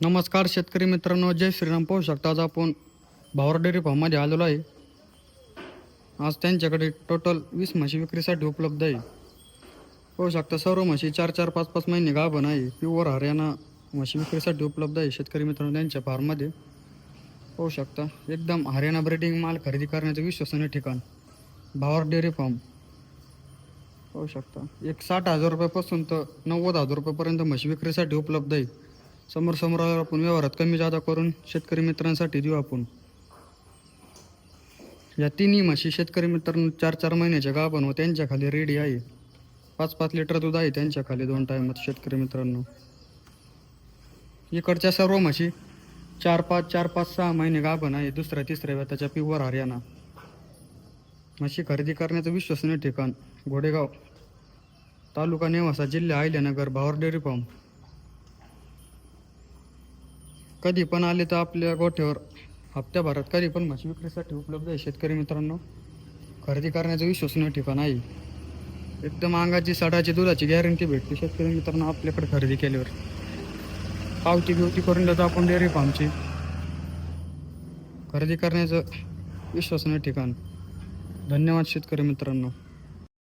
नमस्कार शेतकरी मित्रांनो, जय श्रीराम. पाहू शकता आज आपण भावर डेअरी फार्ममध्ये आलेलो आहे. आज त्यांच्याकडे टोटल 20 म्हशी विक्रीसाठी उपलब्ध आहे. पाहू शकता सर्व म्हशी 4-4, 5-5 महिने गाभण आहे. प्युअर हरियाणा म्हशी विक्रीसाठी उपलब्ध आहे शेतकरी मित्रांनो त्यांच्या फार्ममध्ये. पाहू शकता एकदम हरियाणा ब्रीडिंग माल खरेदी करण्याचं विश्वसनीय ठिकाण भावर डेअरी फार्म. पाहू शकता एक 60,000 रुपयापासून तर 90,000 रुपयापर्यंत म्हशी विक्रीसाठी उपलब्ध आहे. समोर आपण व्यवहारात कमी जादा करून शेतकरी मित्रांसाठी देऊ आपण. या तिन्ही म्हशी शेतकरी मित्रांनो 4-4 महिन्याच्या गाभण व त्यांच्या खाली रेडी आहे. 5-5 लिटर दूध आहे त्यांच्या खाली 2 टायमात शेतकरी मित्रांनो. इकडच्या सर्व म्हशी 4-5, 6 महिने गाभण आहे. दुसऱ्या-तिसऱ्या वेताच्या प्युअर हरियाणा म्हशी खरेदी करण्याचं विश्वसनीय ठिकाण घोडेगाव, तालुका नेवासा, जिल्हा अहिल्यानगर, भावर डेअरी फार्म. कधी पण आले तर आपल्या गोठ्यावर हप्त्याभरात कधी पण म्हशी विक्रीसाठी उपलब्ध आहे शेतकरी मित्रांनो. खरेदी करण्याचं विश्वसनीय ठिकाण आहे. एकदम अंगाची सडाची दुधाची गॅरंटी भेटते शेतकरी मित्रांनो आपल्याकडे खरेदी केल्यावर. पावती करून देतो आपण डेअरी फार्मची. खरेदी करण्याचं विश्वसनीय ठिकाण. धन्यवाद शेतकरी मित्रांनो.